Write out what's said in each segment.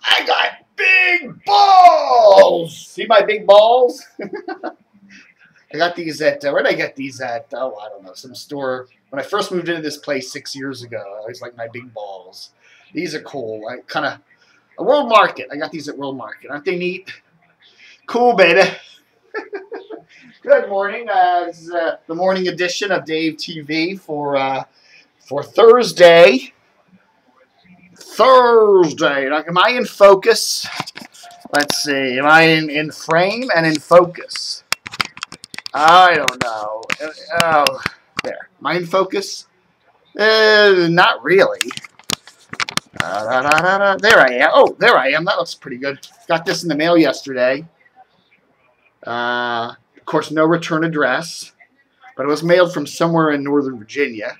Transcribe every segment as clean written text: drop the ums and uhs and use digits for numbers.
I got big balls. See my big balls? I got these at, where did I get these at? Oh, I don't know, some store. When I first moved into this place 6 years ago, I always like my big balls. These are cool. I kind of, a World Market. I got these at World Market. Aren't they neat? Cool, baby. Good morning. This is the morning edition of Dave TV for Thursday. Now, am I in focus? Let's see. Am I in frame and in focus? I don't know. Oh, there. Am I in focus? Not really. There I am. Oh, there I am. That looks pretty good. Got this in the mail yesterday. Of course, no return address, but it was mailed from somewhere in Northern Virginia.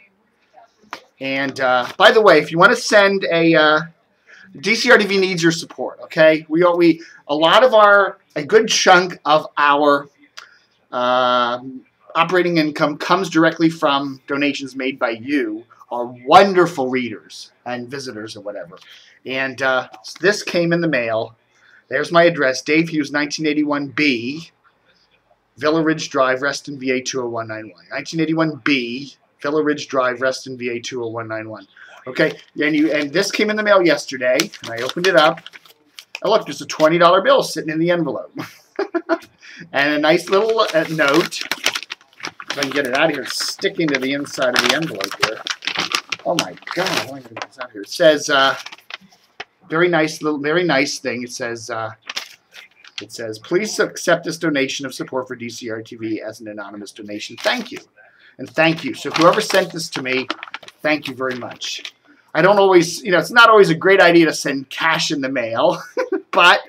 And by the way, if you want to send a DCRTV needs your support. Okay, a good chunk of our operating income comes directly from donations made by you, our wonderful readers and visitors or whatever. And this came in the mail. There's my address, Dave Hughes, 1981B, Villa Ridge Drive, Reston, VA 20191. 1981B, Villa Ridge Drive, Reston, VA 20191. Okay, and this came in the mail yesterday, and I opened it up. Oh, look, there's a $20 bill sitting in the envelope. And a nice little note. If I can get it out of here, sticking to the inside of the envelope here. Oh my God, I want to get this out here. It says, very nice thing. It says, please accept this donation of support for DCRTV as an anonymous donation. Thank you. And thank you. So whoever sent this to me, thank you very much. I don't always, it's not always a great idea to send cash in the mail, but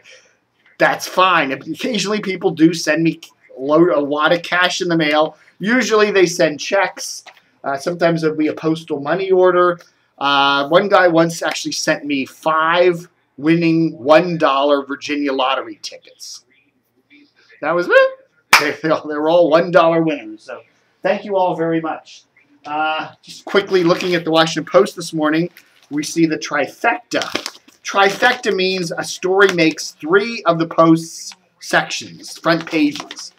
that's fine. Occasionally people do send me a lot of cash in the mail. Usually they send checks. Sometimes it'll be a postal money order. One guy once actually sent me 5 winning $1 Virginia lottery tickets. That was it. They were all $1 winners. So thank you all very much. Just quickly looking at the Washington Post this morning, we see the trifecta. Trifecta means a story makes 3 of the Post's sections, front pages.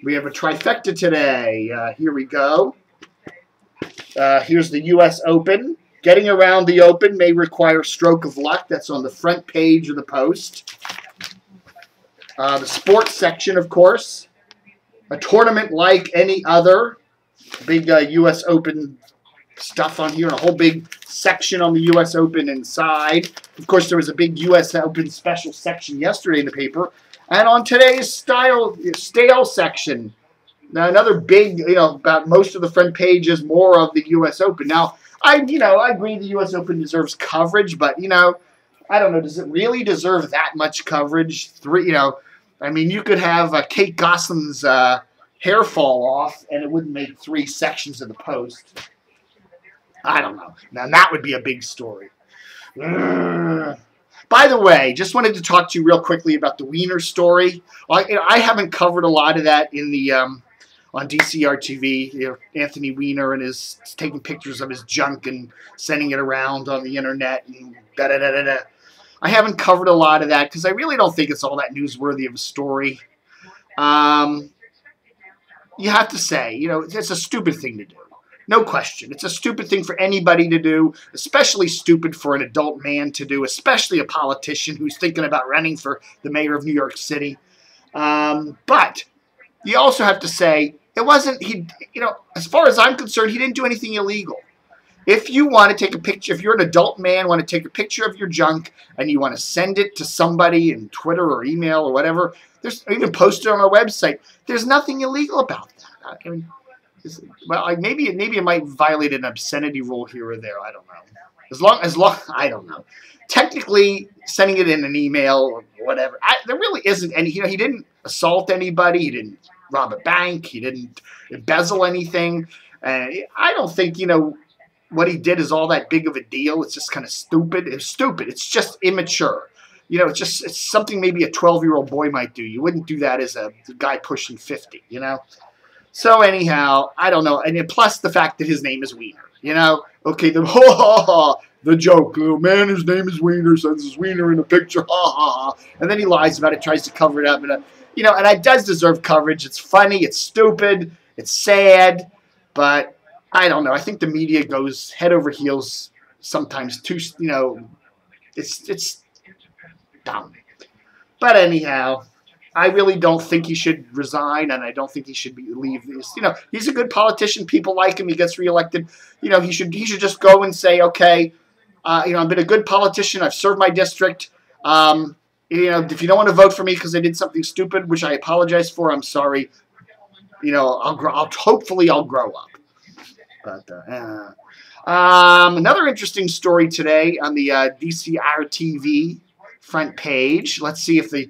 We have a trifecta today. Here we go. Here's the U.S. Open. Getting around the Open may require stroke of luck. That's on the front page of the Post. The sports section, of course. A tournament like any other. Big U.S. Open stuff on here, and a whole big section on the U.S. Open inside. Of course, there was a big U.S. Open special section yesterday in the paper. And on today's stale section, now another big, about most of the front page is more of the U.S. Open. Now, I agree the U.S. Open deserves coverage, but, I don't know, does it really deserve that much coverage? I mean, you could have Kate Gosselin's hair fall off, and it wouldn't make 3 sections of the Post. I don't know. Now, that would be a big story. By the way, just wanted to talk to you real quickly about the Weiner story. I haven't covered a lot of that in the on DCRTV. Anthony Weiner and his taking pictures of his junk and sending it around on the internet and da-da-da-da-da. I haven't covered a lot of that because I really don't think it's all that newsworthy of a story. You have to say, it's a stupid thing to do. No question. It's a stupid thing for anybody to do, especially stupid for an adult man to do, especially a politician who's thinking about running for the mayor of New York City. But you also have to say, it wasn't, as far as I'm concerned, he didn't do anything illegal. If you want to take a picture, if you're an adult man, want to take a picture of your junk and you want to send it to somebody in Twitter or email or whatever, or even post it on our website, there's nothing illegal about that. I mean, well, maybe it might violate an obscenity rule here or there. I don't know. As long, I don't know. Technically, sending it in an email or whatever, there really isn't any. He didn't assault anybody. He didn't rob a bank. He didn't embezzle anything. I don't think what he did is all that big of a deal. It's just kind of stupid. It's stupid. It's just immature. It's something maybe a 12-year-old boy might do. You wouldn't do that as a guy pushing 50. So anyhow, I don't know. And plus the fact that his name is Weiner. You know, okay, the ha ha ha, the joke. The man whose name is Weiner says his Weiner in a picture, ha ha ha, and then he lies about it, tries to cover it up, and you know, and it does deserve coverage. It's funny, it's stupid, it's sad, but I don't know. I think the media goes head over heels sometimes too. You know, it's dumb. But anyhow, I really don't think he should resign, and I don't think he should leave this. You know, he's a good politician. People like him. He gets reelected. You know, he should just go and say, okay, you know, I've been a good politician. I've served my district. You know, if you don't want to vote for me because I did something stupid, which I apologize for, I'm sorry. You know, hopefully I'll grow up. But another interesting story today on the DCR-TV front page. Let's see if the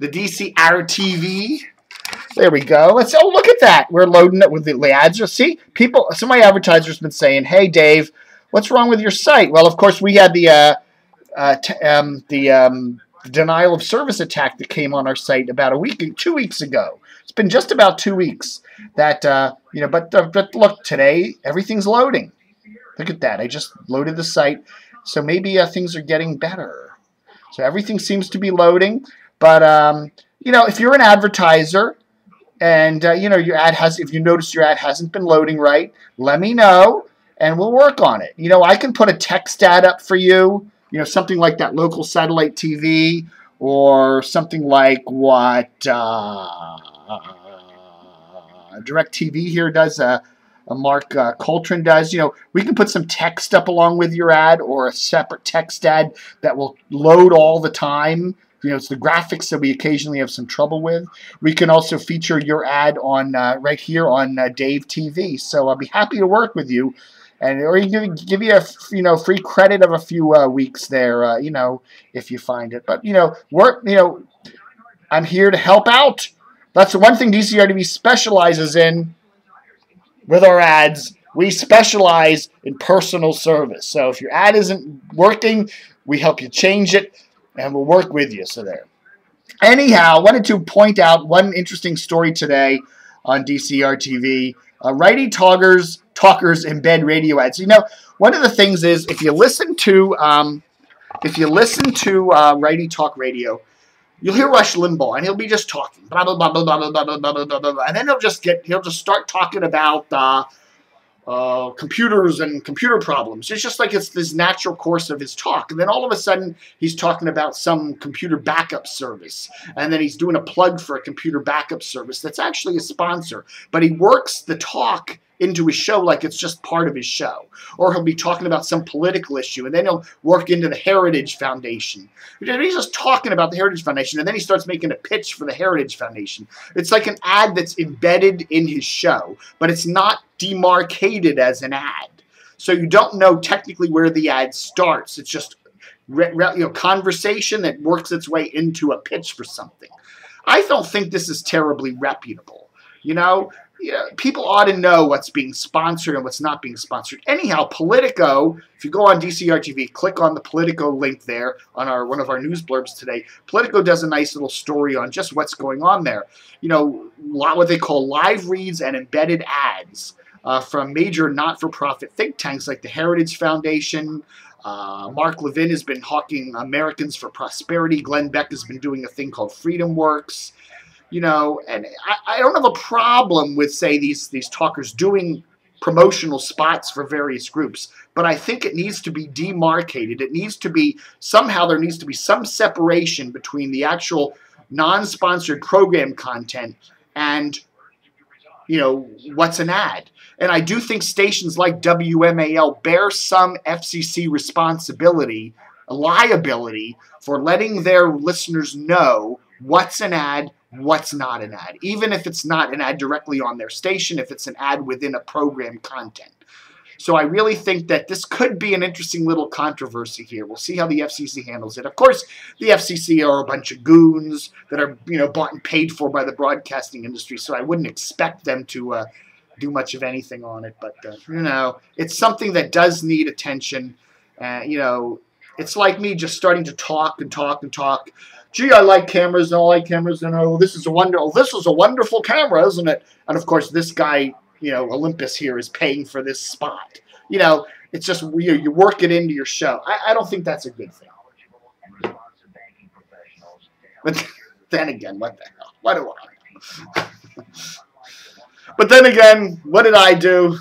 DCR-TV. There we go. Oh, look at that. We're loading it with the ads. See, people. Some of my advertisers have been saying, "Hey, Dave, what's wrong with your site?" Well, of course, we had the denial of service attack that came on our site about 2 weeks ago. It's been just about 2 weeks that you know. But look, today everything's loading. Look at that. I just loaded the site, so maybe things are getting better. So everything seems to be loading. But you know, if you're an advertiser and you know your ad if you notice your ad hasn't been loading right, let me know and we'll work on it. You know, I can put a text ad up for you. You know, something like that local satellite TV, or something like what DirecTV here does. Mark Coltrane does. You know, we can put some text up along with your ad, or a separate text ad that will load all the time. You know, it's the graphics that we occasionally have some trouble with. We can also feature your ad on right here on Dave TV. So I'll be happy to work with you. Or you give you a free credit of a few weeks there, you know, if you find it. But you know, I'm here to help out. That's the one thing DCR-TV specializes in with our ads. We specialize in personal service. So if your ad isn't working, we help you change it, and we'll work with you. So there. Anyhow, I wanted to point out one interesting story today on DCR-TV. Righty talkers embed radio ads. You know, one of the things is if you listen to Righty Talk Radio, you'll hear Rush Limbaugh, and he'll be just talking, blah blah blah blah blah blah blah blah blah blah, and then he'll just start talking about computers and computer problems. It's just like it's this natural course of his talk. And then all of a sudden, he's talking about some computer backup service. And then he's doing a plug for a computer backup service that's actually a sponsor. But he works the talk into his show like it's just part of his show. Or he'll be talking about some political issue, and then he'll work into the Heritage Foundation. He's just talking about the Heritage Foundation, and then he starts making a pitch for the Heritage Foundation. It's like an ad that's embedded in his show, but it's not demarcated as an ad. So you don't know technically where the ad starts. It's just conversation that works its way into a pitch for something. I don't think this is terribly reputable. You know, people ought to know what's being sponsored and what's not being sponsored. Anyhow, Politico, if you go on DCR-TV, click on the Politico link there on one of our news blurbs today. Politico does a nice little story on just what's going on there. You know, what they call live reads and embedded ads from major not-for-profit think tanks like the Heritage Foundation. Mark Levin has been hawking Americans for Prosperity. Glenn Beck has been doing a thing called Freedom Works. You know, and I don't have a problem with, say, these talkers doing promotional spots for various groups, but I think it needs to be demarcated. It needs to be, somehow there needs to be some separation between the actual non-sponsored program content and, you know, what's an ad. And I do think stations like WMAL bear some FCC responsibility, liability, for letting their listeners know what's an ad, what's not an ad, even if it's not an ad directly on their station, if it's an ad within a program content. So I really think that this could be an interesting little controversy here. We'll see how the FCC handles it. Of course, the FCC are a bunch of goons that are, you know, bought and paid for by the broadcasting industry, so I wouldn't expect them to do much of anything on it. But, you know, it's something that does need attention. You know, it's like me just starting to talk and talk and talk. Gee, I like cameras, and I like cameras, and oh, this is a wonderful camera, isn't it? And of course, this guy Olympus here is paying for this spot. It's just you work it into your show. I don't think that's a good thing. But then again, what the hell? What do I? But then again, what did I do?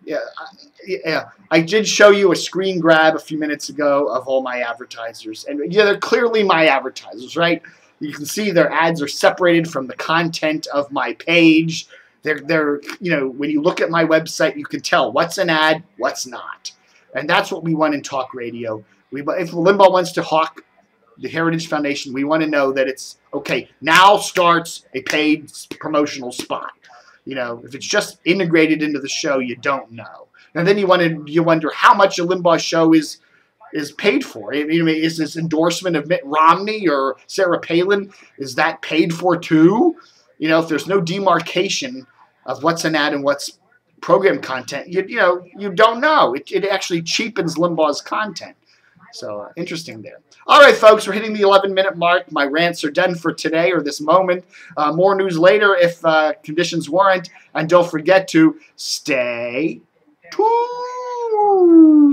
Yeah, I did show you a screen grab a few minutes ago of all my advertisers. And yeah, they're clearly my advertisers, right? You can see their ads are separated from the content of my page. They're when you look at my website, you can tell what's an ad, what's not. And that's what we want in talk radio. If Limbaugh wants to hawk the Heritage Foundation, we want to know that it's, okay, now starts a paid promotional spot. If it's just integrated into the show, you don't know. And then you wonder how much a Limbaugh show is paid for. Is this endorsement of Mitt Romney or Sarah Palin, is that paid for too? If there's no demarcation of what's an ad and what's program content, you don't know. It actually cheapens Limbaugh's content. So interesting there. All right, folks, we're hitting the 11-minute mark. My rants are done for today or this moment. More news later if conditions warrant. And don't forget to stay tuned.